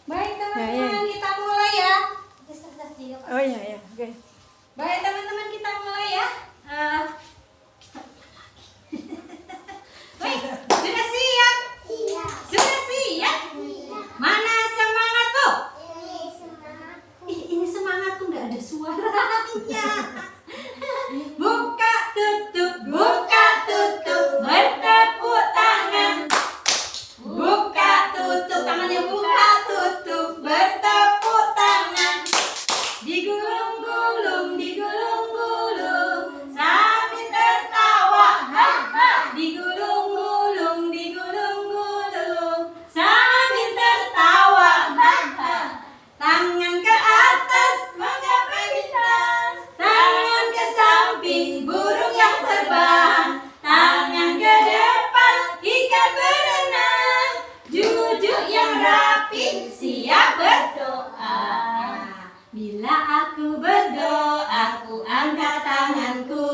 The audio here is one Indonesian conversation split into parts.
Baik teman-teman, kita mulai ya. Oh iya ya, oke. Baik teman-teman, kita mulai ya. Baik, sudah siap? Sudah siap? Mana semangat tuh? Ini semangat tuh nggak ada suaranya. Buka tutup, bertepuk tangan. Buka tutup, tangannya buka tutup, bertepuk tangan. Digulung-gulung, sambil tertawa. Digulung-gulung, sambil tertawa. Tangan ke atas menggapai bintang, tangan ke samping burung yang terbang, tangan ke depan ikan berenang, jujuk yang rapi siap berdoa. Bila aku berdoa, aku angkat tanganku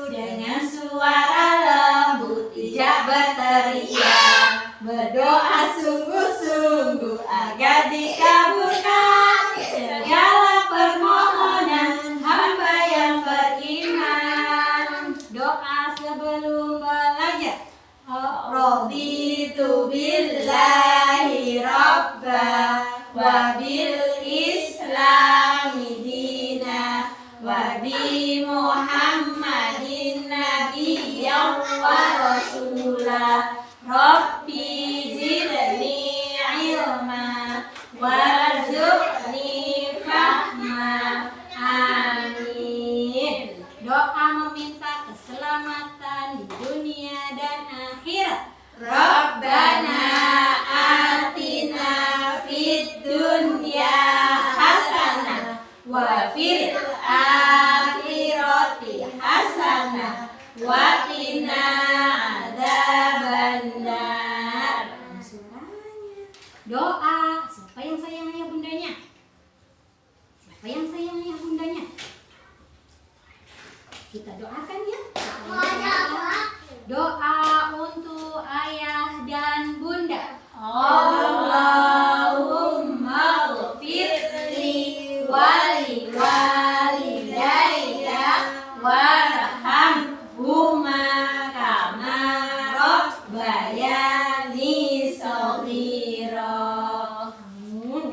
dengan suara lembut, tidak berteriak. Berdoa sungguh-sungguh agar dikabulkan segala permohonan hamba yang beriman. Doa sebelum belajar. Raditu billahi rabba wa bil islami dina wa bi muhammadin nabiyyan wa rasulah. Rabbi zidni ilma warzuqni fahma. Amin. Doa meminta keselamatan di dunia dan akhirat. Rabbana atina fid dunya hasanah wa fil akhirati hasanah wa qina adzabannar. Doa. Siapa yang sayang ayah bundanya? Siapa yang sayang ayah bundanya? Kita doakan ya. Doa untuk ayah dan bunda. Allahumma ghfirli wali walidayya warhamhuma kama rabbayani shaghira. Amin.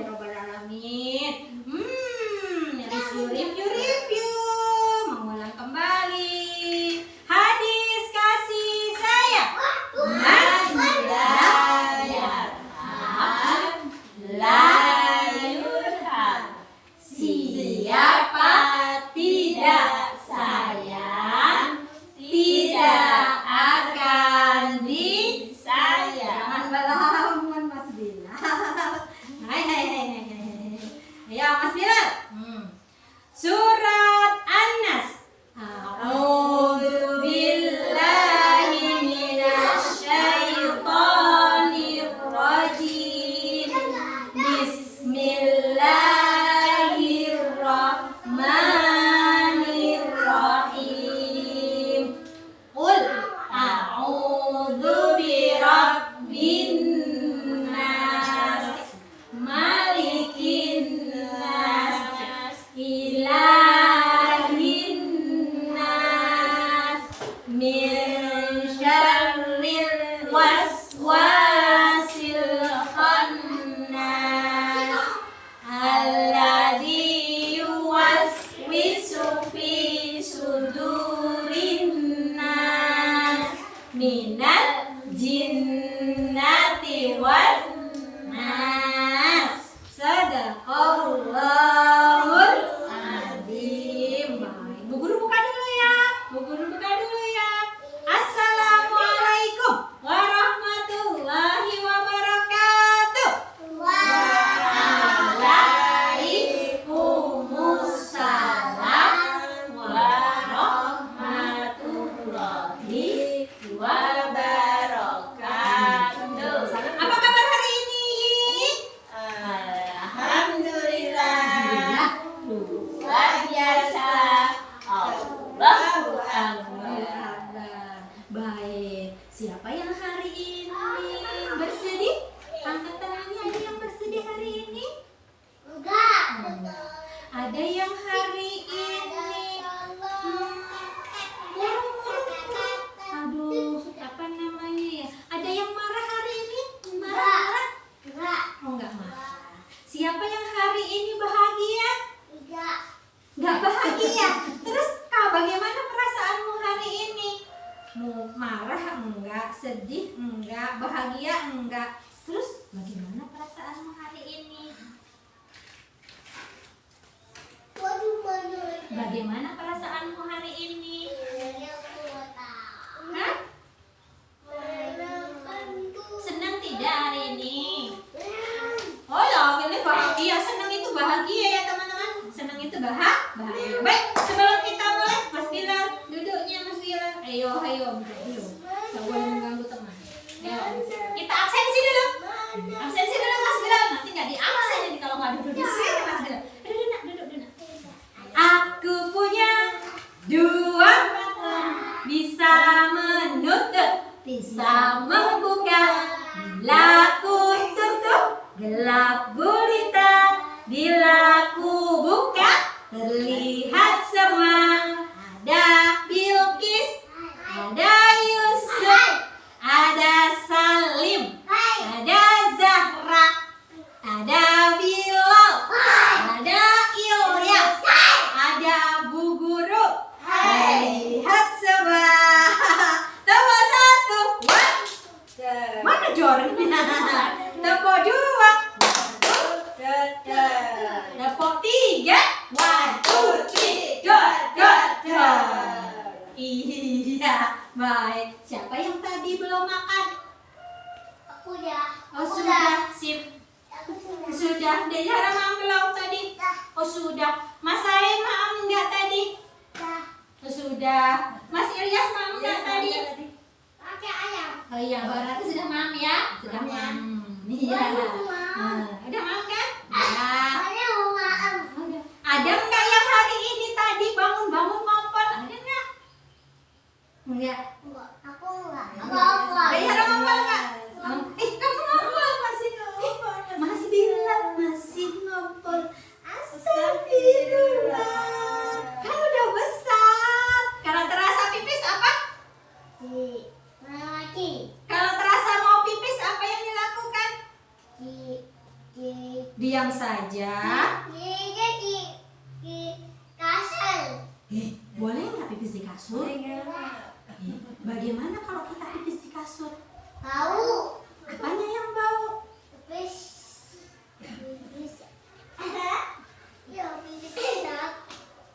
bagaimana perasaanmu hari ini? Hah? Senang tidak hari ini? Oh ya, ini bahagia. Senang itu bahagia ya teman-teman. Senang itu bahagia. Baik, sebelum kita mulai, Mas Bilal, duduknya Mas Bilal. Ayo. Gak boleh mengganggu teman. Ayo, kita absensi dulu. Absensi dulu Mas Bilal. Nanti nggak diabsen jadi kalau nggak duduk di sini Mas Bilal. Duduk. Aku punya dua mata, bisa menutup, bisa membuka. Bila ku tutup, gelap gulita. Bila ku buka, terlihat semua. Ada Bilqis, ada Yusuf, ada Salim, ada Zahra, ada Bilal, ada Ilyas, ada Bu Guru. Lihat semua. Tepuk satu. Mana jornya? Tepuk dua. Tepuk tiga. 1, 2, 3. Iya, baik. Siapa yang tadi belum makan? Oh sudah, sip. Sudah. Dejara makan belum tadi? Oh sudah. Mas Sain makan enggak tadi? Oh sudah. Mas Ilyas makan enggak tadi? Oh iya, berarti sudah makan ya? Sudah makan. Iya. Udah makan kan? Ya. Ada enggak yang hari ini tadi bangun-bangun ngompol? Ada enggak? Enggak. Dejara ngompol enggak? Kamu ngompol masih ngompol. Mas Bilal masih ngompol. Astagfirullah. Kan udah besar. Kalau terasa pipis apa? Kalau terasa mau pipis apa yang dilakukan? Diam saja. Boleh nggak pipis di kasur? Bagaimana kalau kita pipis di kasur? Apanya yang bau?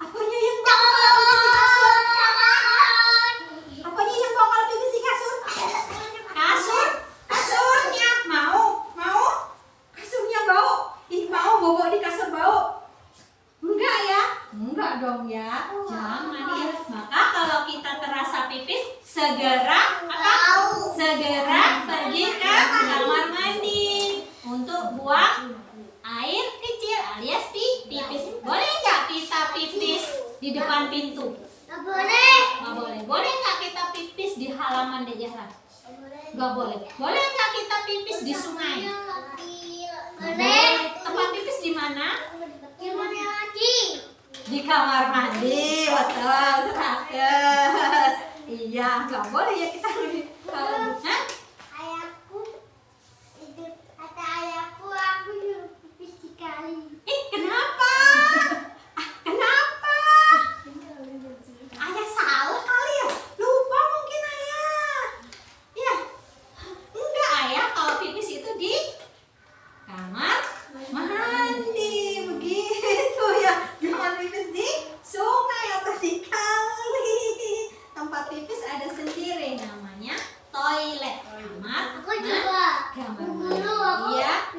Apanya yang bau kalau pipis di kasur? Apanya yang bau kalau pipis di kasur? Kasurnya mau? Kasurnya bau? Mau bobok di kasur bau? Enggak ya? Enggak dong ya. Jangan ya. Maka kalau kita terasa pipis, segera pergi ke kamar mandi untuk buang air kecil alias pipis. Boleh nggak kita pipis di depan pintu? Nggak boleh. Boleh nggak kita pipis di halaman Dejara? Nggak boleh. Boleh nggak kita pipis di sungai? Boleh. Tempat pipis di mana? Di kamar mandi. Betul, seratus. Iya, nggak boleh ya kita kalau kenapa? Kenapa? Ayah salah kali ya? Lupa mungkin ayah. Ya, enggak ayah, kalau pipis itu di kamar mandi begitu ya. Jangan pipis di sungai atau di kali. Tempat pipis ada sendiri namanya toilet. Kamar mandi ya.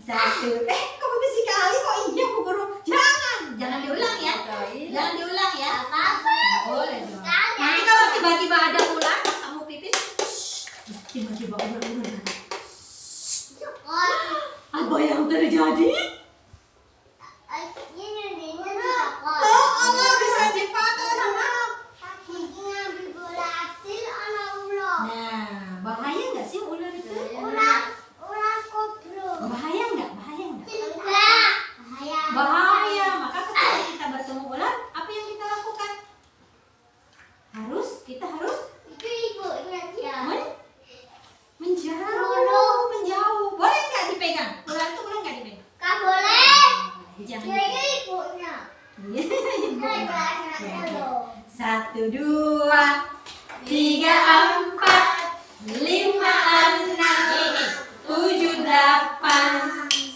Satu. Kok pipis sekali kok? Iya Bu Guru. Jangan diulang ya. Jangan diulang ya. Boleh dong. Nanti kalau tiba-tiba ada ular pas kamu pipis, tiba-tiba ular. Apa yang terjadi? Allah bisa dipotong sama. Nah, bahaya nggak sih ular itu? Bahaya nggak? Bahaya. Maka ketika kita bertemu ular, apa yang kita lakukan? Kita harus menjauh. Boleh nggak dipegang? Ular itu boleh nggak dipegang? Jangan. Satu, dua, tiga, empat, lima, enam, tujuh, delapan.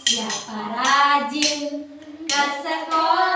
Siapa rajin ke sekolah?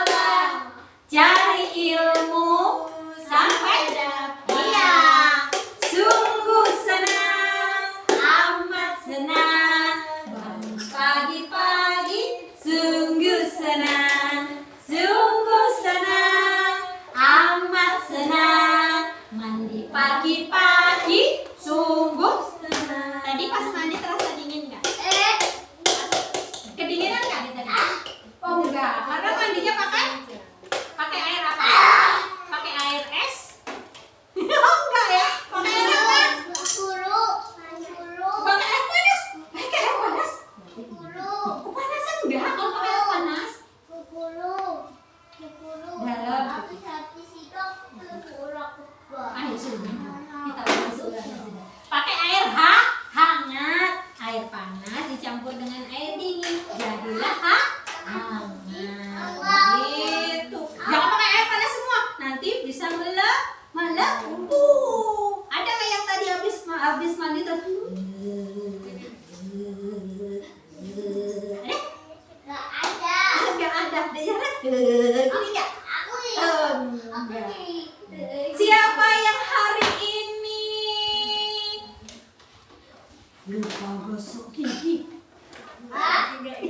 gosok gigi.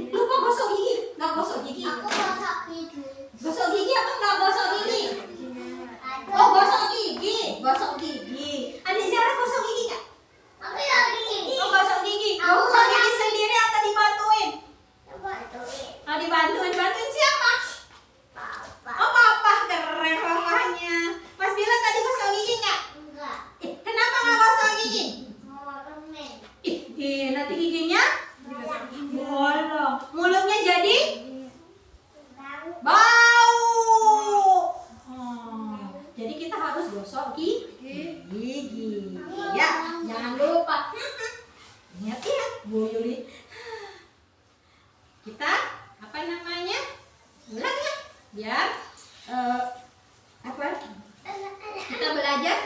Lupa gosok gigi. Nggak gosok gigi. Gosok gigi apa nggak gosok gigi? Oh, gosok gigi. Gosok gigi. Adik Zara gosok gigi nggak? Oh, gosok gigi. Gosok gigi sendiri atau dibantuin? Oh, dibantuin. Bantuin siapa? Oh, papa. Keren papanya. Mas Bila tadi gosok gigi nggak? Kenapa nggak gosok gigi? Nanti giginya bolong. Mulutnya jadi bau. Jadi kita harus gosok gigi. Ya, jangan lupa. Ingat ya, Bu Yuli. Kita apa namanya? Ulang ya, biar apa? Kita belajar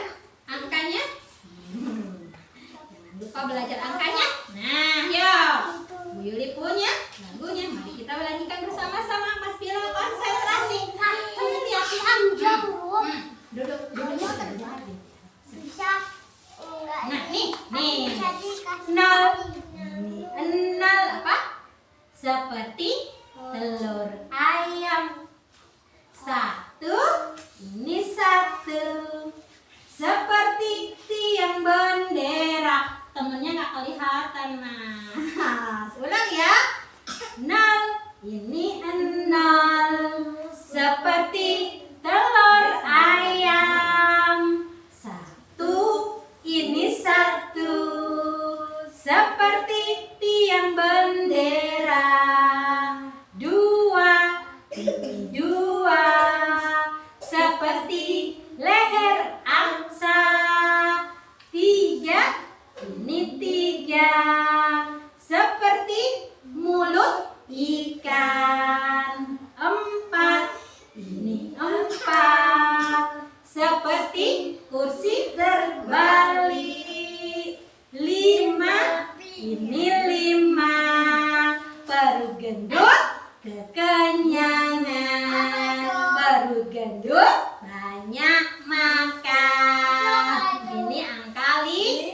angkanya. Jangan lupa belajar angkanya. Nah, yuk. Bu Yuli punya lagunya. Mari kita lanjutkan bersama-sama. Mas Bila konsentrasi. Duduk. Nah, nih. Nol. Nol apa? Seperti telur ayam. Satu. Ini satu. Seperti tiang bendera. Temennya nggak kelihatan. Nah, ulang ya. Nol. Ini nol. Seperti telur ayam. Satu. Ini satu. Seperti tiang bendera. Dua. Ini dua. Seperti leher angsa. Tiga. Ini tiga. Seperti mulut ikan. Empat. Ini empat. Seperti kursi terbalik. Lima. Ini lima. Perut gendut kekenyangan. Perut gendut banyak makan. Ini angka 5.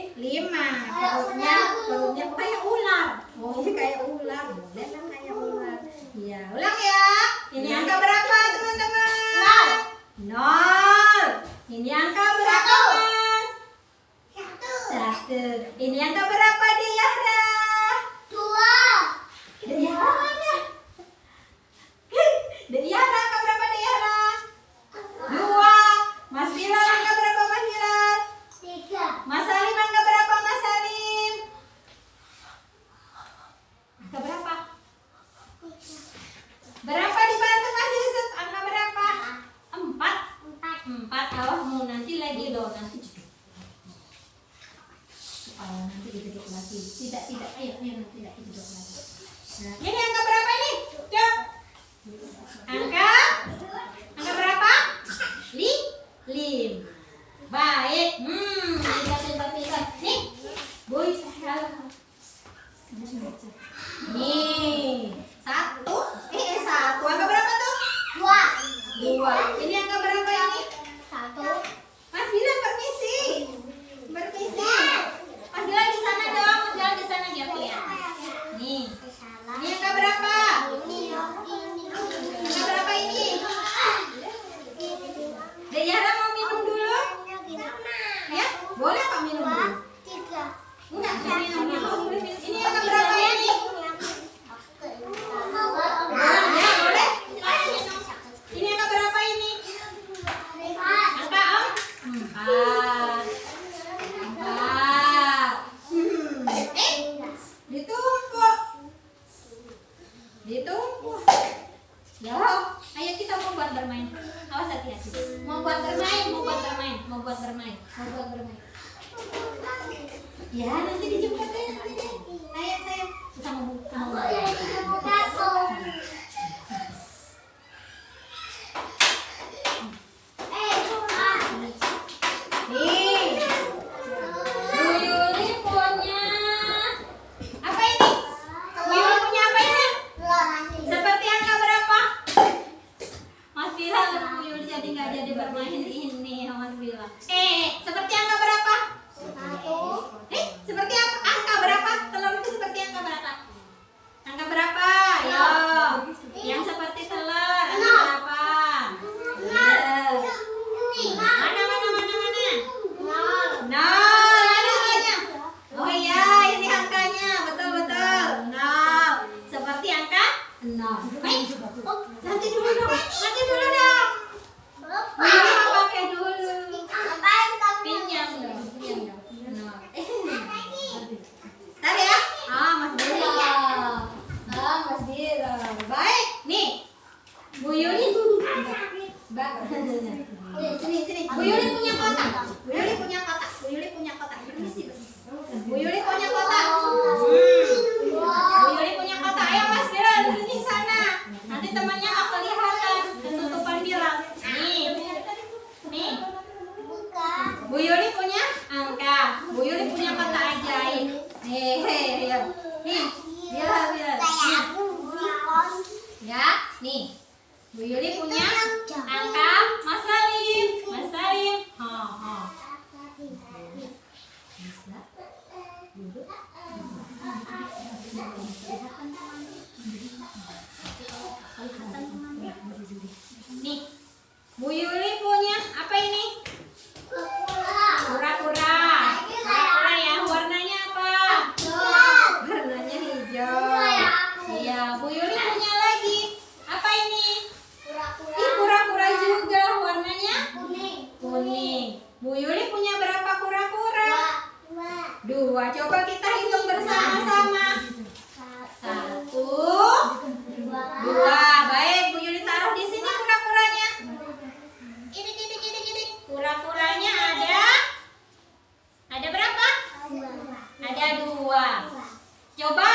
Perutnya kayak ular. Oh, ini kayak ular. Boleh kan kayak ular. Iya, ulang ya. Ini angka berapa, teman-teman? Nol. Ini angka berapa, Mas? Satu. Ini angka berapa, Diara? Diara mana? Diara angka berapa, Diara? 2. Mas Bilal angka berapa, Mas Bilal? 3. Mas Salim angka berapa, Mas Salim? Angka berapa? Berapa dibantu Mas Yusuf? Angka berapa? 4. Awasmu nanti lagi loh, nanti juga. Supaya nanti duduk lagi. Tidak. Ayo nanti tidak duduk lagi. Nah, ini angka berapa nih? Yuk. Angka berapa? 5. Baik. Pintar. Nih. Boy, salah. Nih. 1. 1. Angka berapa tuh? 2. Ini angka berapa ini? 1. Mas Bilal permisi. Mas Bilal di sana dong. Mas Bilal di sana dia lihat. Nih. Ini angka berapa? Angka berapa ini? Diara mau minum dulu? Ya, boleh Pak minum dulu? 3. Enggak, saya minum dulu. Ini angka berapa ini? Nanti dulu dong. Bu Yuli mau pakai dulu. Pinjam dong. Nah. Ntar ya. Mas Dira. Baik, nih. Bu Yuli. Sini. Bu Yuli punya kotak. Bu Yuli punya kotak. Bu Yuli punya kotak. Bu Yuli punya kotak. Ayo Mas Dira duduk di sana. Nanti temannya nggak kelihatan. Ketutupan bilang. Nih. Bu Yuli punya angka. Bu Yuli punya kotak ajaib. Nih. Bilang. Ya, nih. Bu Yuli punya angka. Mas Salim. Bisa. Duduk. Nih, Bu Yuli punya apa ini? Kura-kura ya, warnanya apa? Warnanya hijau. Iya, Bu Yuli punya lagi. Apa ini? Kura-kura juga, warnanya kuning. Bu Yuli punya berapa kura-kura? 2. Coba kita hitung bersama-sama. 1, 2. Baik, Bu Yuli taruh di sini kura-kuranya. Gini. Kura-kuranya ada berapa? Ada 2. Coba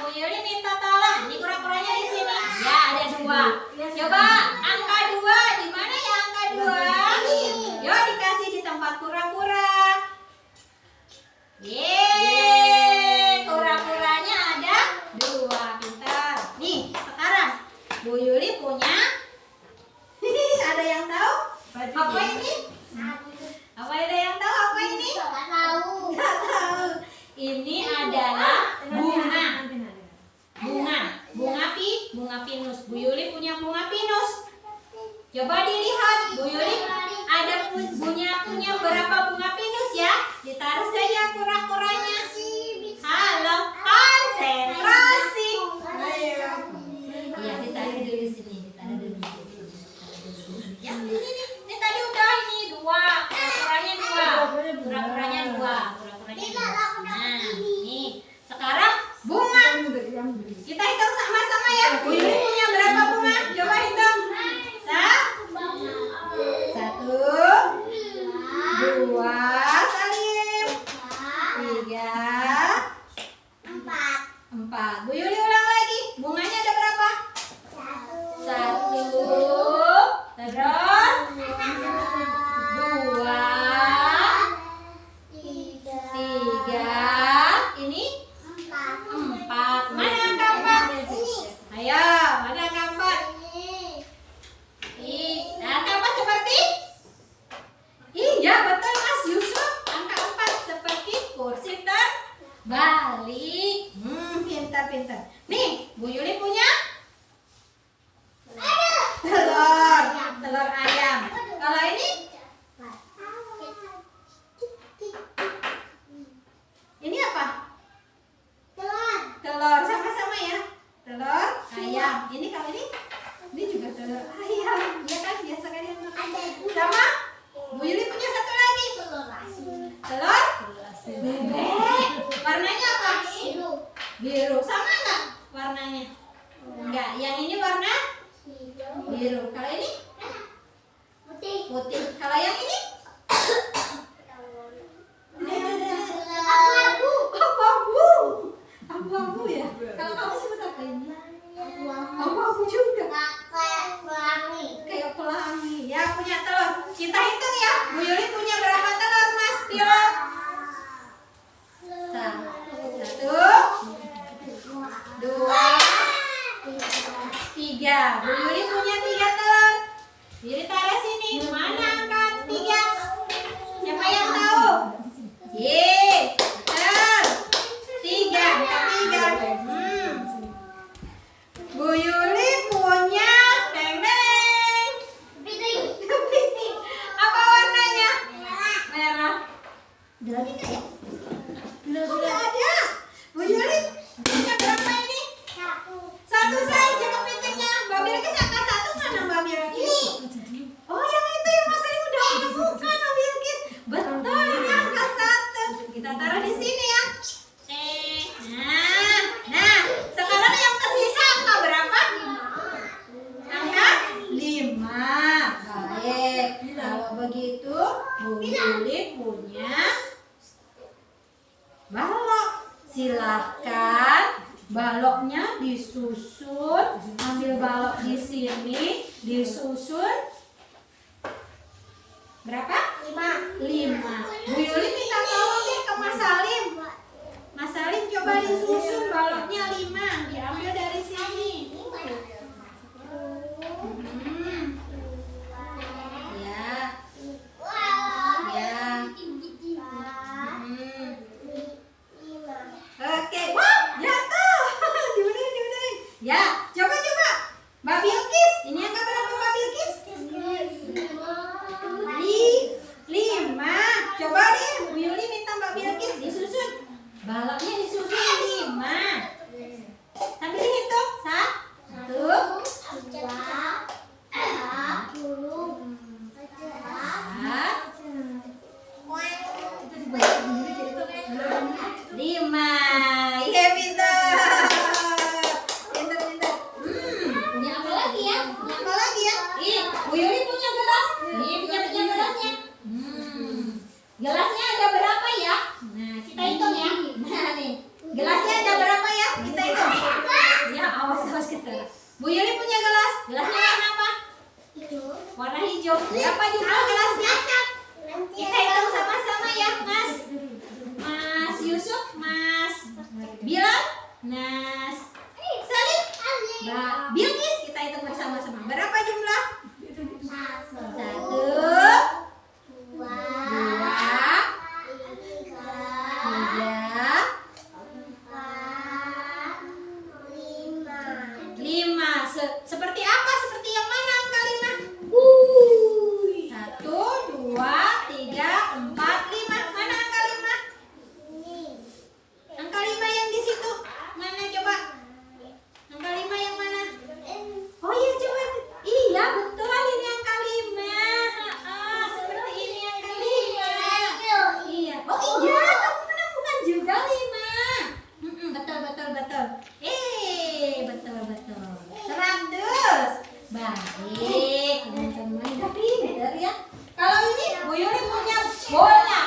Bu Yuli minta tolong. Ini kura-kuranya di sini. Ya, ada 2. Coba angka 2. Di mana ya angka 2? Yuk dikasih di tempat kura-kura. Yeay, kura-kuranya ada 2. Pintar. Nih, sekarang Bu Yuli punya. Ada yang tahu? Apa ini? Apa ada yang tahu apa ini? Nggak tahu. Ini adalah bunga pinus. Bu Yuli punya bunga pinus. Coba dilihat, Bu Yuli punya berapa bunga pinus ya? Ditaruh saja kura-kuranya. Halo, konsentrasi. Iya, ditaruh dulu sini. Ya, ini tadi udah ini 2. Kura-kuranya 2. Nah, nih. Sekarang bunga. Kita hitung sama-sama ya. Bu Yuli punya berapa bunga? Coba hitung. 1, 2, Salim. 3, 4. Bu Yuli ulang lagi. Bunganya ada berapa? 1, terus 2, 3. Ini 4. Mana angka 4? Ayo, mana angka 4? Angka 4 seperti? Iya, betul Mas Yusuf. Angka 4 seperti kursi terbalik. Pintar. Nih, Bu Yuli punya telur ayam. Kalau ini? Ini apa? Telur sama-sama ya. Telur ayam. Ini kalau ini juga telur ayam. Iya kan, biasa kalian makan. Sama? Bu Yuli punya satu lagi. Telur bebek. Warnanya apa? Biru. Sama enggak warnanya? Enggak. Yang ini warna biru. Kalau ini? Putih. Kalau yang ini? Abu-abu ya. Kalau kamu sebut apa ini? Abu-abu juga. Kayak pelangi. Ya, punya telur. Kita hitung ya. Bu Yuli punya berapa telur, Mas Tio? 1, 2, 3. Bu Yuli punya 3 telur. Yuli taruh sini. Mana angka 3? Siapa yang tahu? Ye, betul. 3, angka 3. Bu Yuli punya teng-teng. Kepiting. Apa warnanya? Merah. Udah ada. Bu Yuli punya berapa ini? 1 saja kepiting. Baloknya disusun, ambil balok di sini, disusun. Berapa? 5. Bu Yuli minta tolong deh ke Mas Salim. Mas Salim coba disusun baloknya 5, diambil dari sini. Ya. Ya. Oke. Wah, jatuh. Dibenerin. Ya, coba. Mbak Bilkis, ini angka berapa Mbak Bilkis? 5. Coba deh, Bu Yuli minta Mbak Bilkis disusun. Baloknya disusun 5. Sambil dihitung. 1, 5. Iya, pintar. Punya apa lagi ya? Ih, Bu Yuli punya gelas. Nih, punya gelasnya. Gelasnya ada berapa ya? Nah, kita hitung ya. Nah, nih. Gelasnya ada berapa ya? Kita hitung. Ya, awas kita. Bu Yuli punya gelas. Gelasnya warna apa? Warna hijau. Berapa jumlah gelasnya? Kita hitung sama-sama ya, Mas. Mas Yusuf, Mas Bilal, Mas Salim, Mbak Bilkis, kita hitung bersama-sama. Berapa jumlah? 1, 2, 3, 4, 5. Seperti apa? Seperti yang mana angka 5? 1, 2, 3, 4, 5. Mana angka 5? Angka 5 yang di situ. Mana coba? Angka 5 yang mana? Oh iya, coba. Iya, betul, ini angka 5. Seperti ini angka 5. Iya. Oh iya, kamu menemukan juga 5. Betul. Betul. 100. Baik, teman-teman. Udah pinter ya. Kalau ini Bu Yuli punya bola.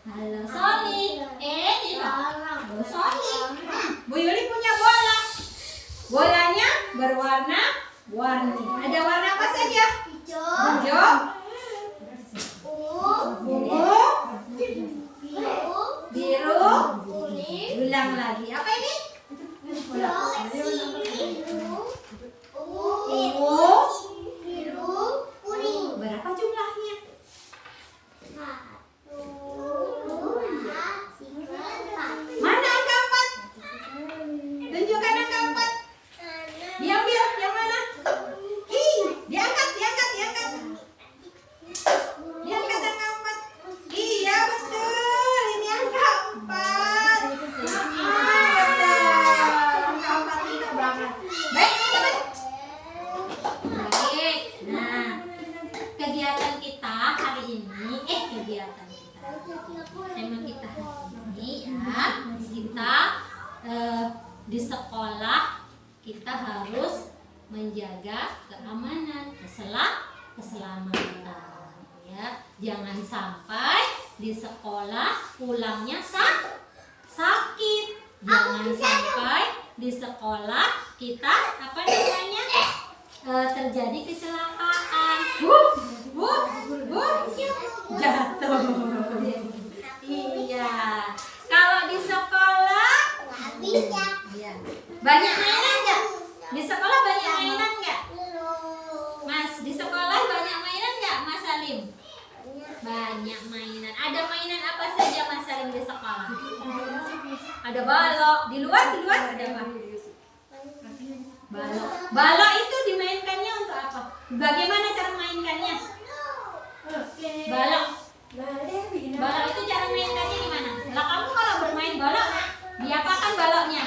Halo Soli. Halo Soli. Bu Yuli punya bola. Bolanya berwarna-warni. Ada warna apa saja? Hijau, ungu, biru, ulang lagi. Apa ini? Ungu, berapa jumlahnya? Mana angka 4? Tunjukkan angka 4. Diambil yang mana? Diangkat. Diangkat angka 4. Iya, betul. Ini angka 4. Betul. Angka 4 pintar banget. Baik, teman-teman. Baik. Nah, kegiatan kita hari ini, tema kita hari ini ya, kita di sekolah kita harus menjaga keamanan, keselamatan ya. Jangan sampai di sekolah pulangnya sakit. Jangan sampai di sekolah kita terjadi kecelakaan. Jatuh. Iya. Kalau di sekolah iya. Banyak mainan nggak? Di sekolah banyak mainan nggak? Mas, di sekolah banyak mainan nggak, Mas Salim? Banyak mainan. Ada mainan apa saja Mas Salim di sekolah? Ada balok. Di luar ada apa? Balok. Balok itu dimainkannya untuk apa? Bagaimana cara mainkannya? Balok. Balok itu cara mainkannya gimana? Lah kamu kalau bermain balok, diapakan baloknya?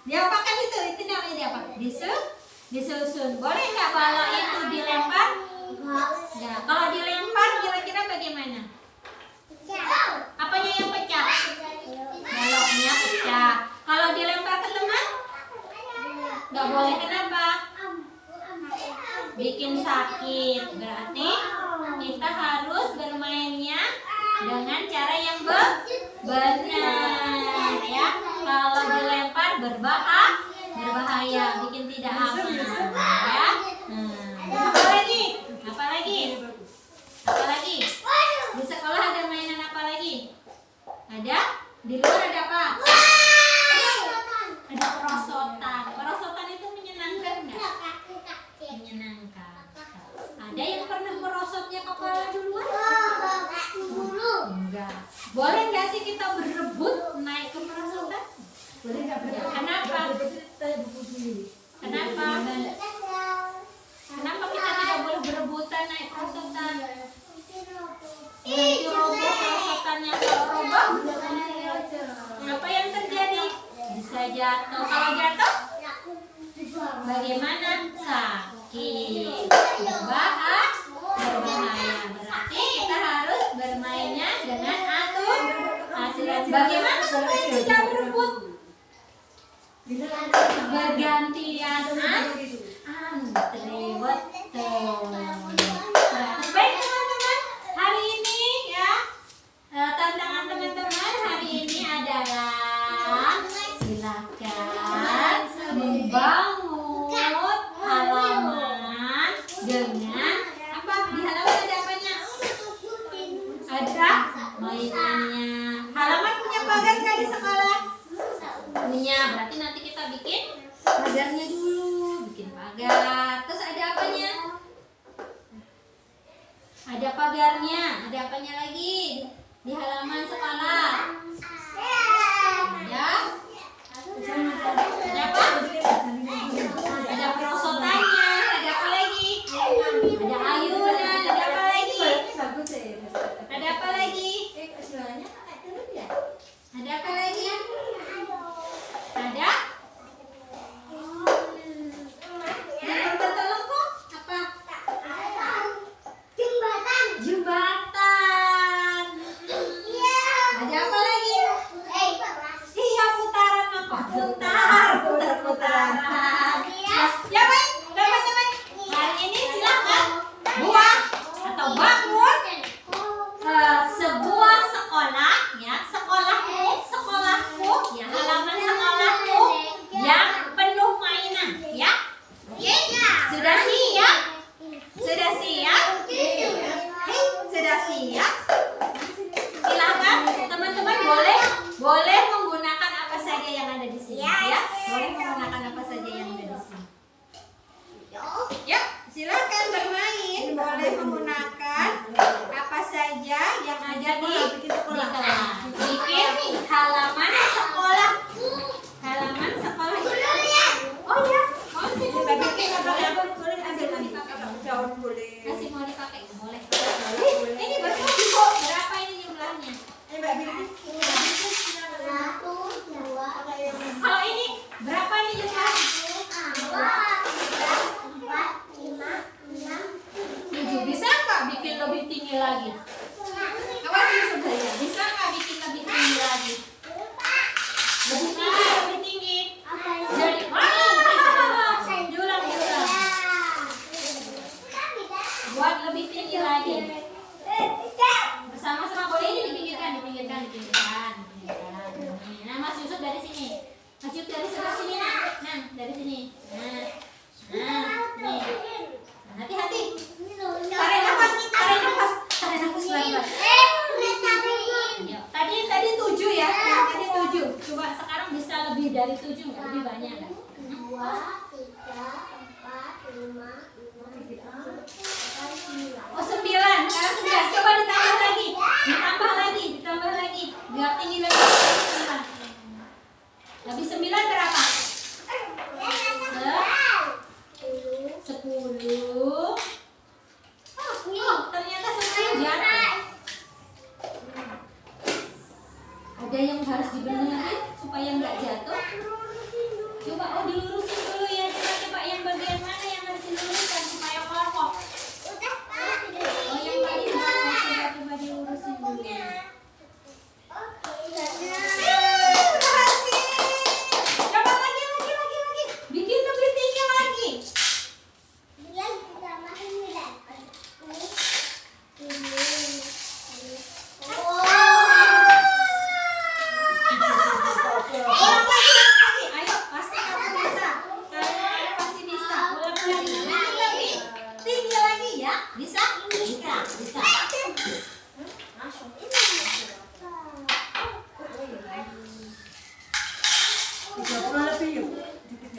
Diapakan itu namanya diapa? Disusun. Boleh nggak balok itu dilempar? Nah, kalau dilempar kira-kira bagaimana? Apanya yang pecah? Baloknya pecah. Kalau dilempar ke teman? Nggak boleh, kenapa? Bikin sakit. Berarti kita harus bermainnya dengan cara yang benar ya. Kalau dilempar berbahaya, bikin tidak aman ya. Apa lagi? Apa lagi? Apa lagi? Di sekolah ada mainan apa lagi? Ada? Di luar ada apa? Ada perosotan. Perosotan itu menyenangkan nggak? Menyenangkan. Ada yang pernah merosotnya kepala duluan? Enggak. Boleh nggak sih kita berebut naik ke perosotan? Boleh nggak? Kenapa? Kenapa? Kenapa kita tidak boleh berebutan naik perosotan? Nanti roboh perosotannya. Kalau roboh, apa yang terjadi? Bisa jatuh. Kalau jatuh, bagaimana? Sakit. Berbahaya. Berarti kita harus bermainnya dengan aturan. Bagaimana supaya tidak berebut? Bergantian antri, betul. Baik teman-teman, hari ini ya tantangan teman-teman hari ini adalah silakan membangun halaman dengan apa? Di halaman ada apanya? Ada mainannya. Halaman punya pagar nggak di sekolah? Punya. Berarti nanti kita bikin pagarnya dulu, bikin pagar. Terus ada apanya? Ada pagarnya. Ada apanya lagi di halaman sekolah? Ada apa? Ada perosotannya. Ada apa lagi? Ada ayunan. Ada apa lagi? Ada apa lagi? Ada apa lagi? Ada? Yang tertolong kok? Apa? Jembatan. Ada apa lagi? Iya, putaran apa? Putar-putaran. Ya baik, teman-teman. Hari ini silakan buat atau bangun sebuah sekolah ya, sekolahku ya, halaman sekolahku yang penuh mainan ya. Oke? Sudah siap? Sudah siap? Sudah siap? Silakan teman-teman boleh menggunakan apa saja yang ada di sini ya. Boleh menggunakan apa saja yang ada di sini. Ya, silakan bermain. Boleh menggunakan apa saja yang ada di kelas. Bikin halaman sekolah. Halaman sekolah. Oh ya. Oh, sini bikin boleh kasih mau dipakai. Kasih mau dipakai boleh. Ini betul kok. Berapa ini jumlahnya? Kalau ini berapa ini jumlahnya? 7. Bisa nggak bikin lebih tinggi lagi? Awas Yusuf saya. Bisa nggak bikin lebih tinggi lagi? Lebih tinggi. Jadi diulang. Buat lebih tinggi lagi. Bersama-sama boleh ini dipinggirkan. Nah, Mas Yusuf dari sini. Mas Yusuf dari sebelah sini nah. Dari sini. Nah, nih. Hati-hati. Tarik nafas pelan-pelan. Tadi 7 ya. Tadi 7. Coba sekarang bisa lebih dari 7 nggak? Lebih banyak nggak? 2, 3, 4, 5, 6, 7, 8, 9. Oh 9. Sekarang 11. Coba ditambah lagi. Biar tinggi lagi. Lebih 9 berapa? 10. Oh, ternyata semuanya jatuh. Ada yang harus dibenerin supaya nggak jatuh. Coba dilurusin dulu ya. Coba yang bagian mana yang harus diluruskan supaya kokoh. Oh, yang bagian mana? Coba dilurusin dulu. Berhasil. Coba lagi. Bikin lebih tinggi lagi. Oh,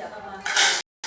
tidak apa-apa.